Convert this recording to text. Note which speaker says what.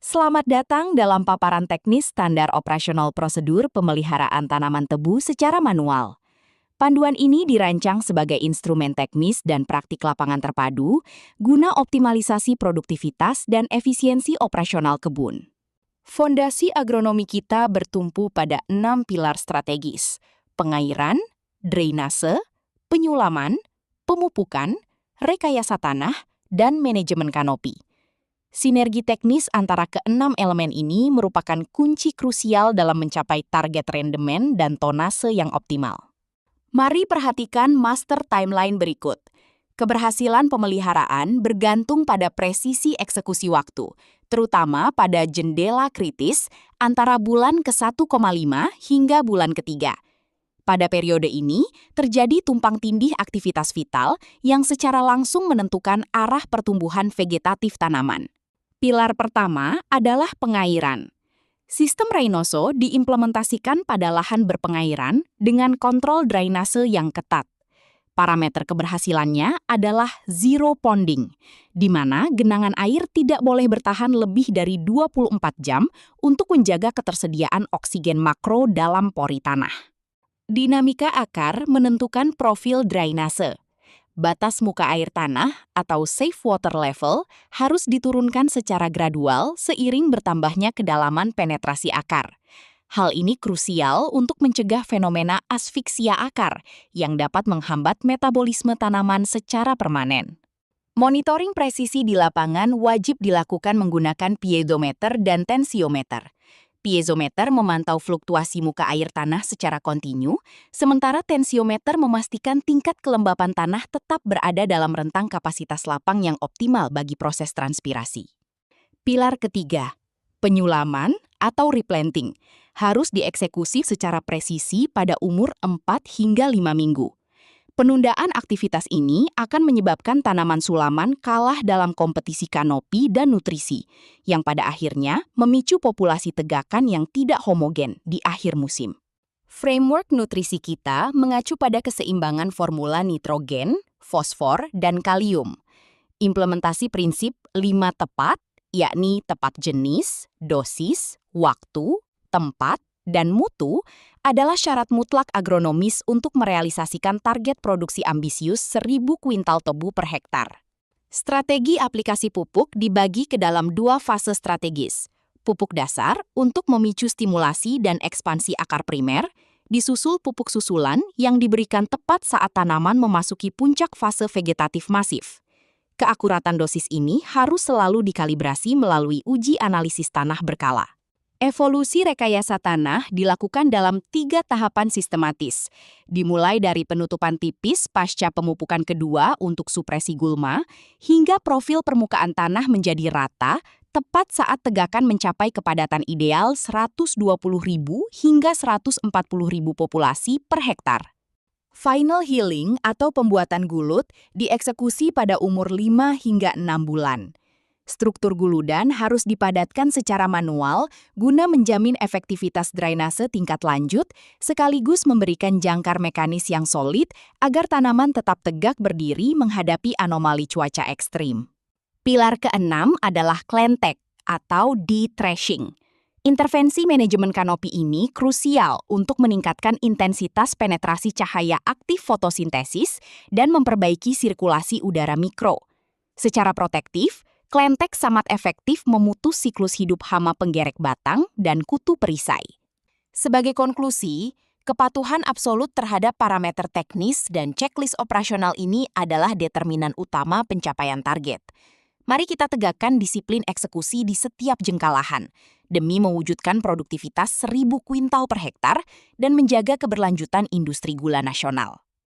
Speaker 1: Selamat datang dalam paparan teknis standar operasional prosedur pemeliharaan tanaman tebu secara manual. Panduan ini dirancang sebagai instrumen teknis dan praktik lapangan terpadu guna optimalisasi produktivitas dan efisiensi operasional kebun. Fondasi agronomi kita bertumpu pada 6 pilar strategis: pengairan, drainase, penyulaman, pemupukan, rekayasa tanah, dan manajemen kanopi. Sinergi teknis antara keenam elemen ini merupakan kunci krusial dalam mencapai target rendemen dan tonase yang optimal. Mari perhatikan master timeline berikut. Keberhasilan pemeliharaan bergantung pada presisi eksekusi waktu, terutama pada jendela kritis antara bulan ke-1,5 hingga bulan ketiga. Pada periode ini, terjadi tumpang tindih aktivitas vital yang secara langsung menentukan arah pertumbuhan vegetatif tanaman. Pilar pertama adalah pengairan. Sistem Reynoso diimplementasikan pada lahan berpengairan dengan kontrol drainase yang ketat. Parameter keberhasilannya adalah zero ponding, di mana genangan air tidak boleh bertahan lebih dari 24 jam untuk menjaga ketersediaan oksigen makro dalam pori tanah. Dinamika akar menentukan profil drainase. Batas muka air tanah atau safe water level harus diturunkan secara gradual seiring bertambahnya kedalaman penetrasi akar. Hal ini krusial untuk mencegah fenomena asfiksia akar yang dapat menghambat metabolisme tanaman secara permanen. Monitoring presisi di lapangan wajib dilakukan menggunakan piezometer dan tensiometer. Piezometer memantau fluktuasi muka air tanah secara kontinu, sementara tensiometer memastikan tingkat kelembapan tanah tetap berada dalam rentang kapasitas lapang yang optimal bagi proses transpirasi. Pilar ketiga, penyulaman atau replanting, harus dieksekusi secara presisi pada umur 4 hingga 5 minggu. Penundaan aktivitas ini akan menyebabkan tanaman sulaman kalah dalam kompetisi kanopi dan nutrisi, yang pada akhirnya memicu populasi tegakan yang tidak homogen di akhir musim. Framework nutrisi kita mengacu pada keseimbangan formula nitrogen, fosfor, dan kalium. Implementasi prinsip 5 tepat, yakni tepat jenis, dosis, waktu, tempat, dan mutu, adalah syarat mutlak agronomis untuk merealisasikan target produksi ambisius 1.000 kuintal tebu per hektar. Strategi aplikasi pupuk dibagi ke dalam 2 fase strategis. Pupuk dasar untuk memicu stimulasi dan ekspansi akar primer, disusul pupuk susulan yang diberikan tepat saat tanaman memasuki puncak fase vegetatif masif. Keakuratan dosis ini harus selalu dikalibrasi melalui uji analisis tanah berkala. Evolusi rekayasa tanah dilakukan dalam 3 tahapan sistematis, dimulai dari penutupan tipis pasca pemupukan kedua untuk supresi gulma, hingga profil permukaan tanah menjadi rata tepat saat tegakan mencapai kepadatan ideal 120.000 hingga 140.000 populasi per hektar. Final healing atau pembuatan gulut dieksekusi pada umur 5 hingga 6 bulan. Struktur guludan harus dipadatkan secara manual guna menjamin efektivitas drainase tingkat lanjut, sekaligus memberikan jangkar mekanis yang solid agar tanaman tetap tegak berdiri menghadapi anomali cuaca ekstrim. Pilar keenam adalah klentek atau de-thrashing. Intervensi manajemen kanopi ini krusial untuk meningkatkan intensitas penetrasi cahaya aktif fotosintesis dan memperbaiki sirkulasi udara mikro. Secara protektif, klentek sangat efektif memutus siklus hidup hama penggerek batang dan kutu perisai. Sebagai konklusi, kepatuhan absolut terhadap parameter teknis dan checklist operasional ini adalah determinan utama pencapaian target. Mari kita tegakkan disiplin eksekusi di setiap jengkal lahan, demi mewujudkan produktivitas 1.000 kuintal per hektar dan menjaga keberlanjutan industri gula nasional.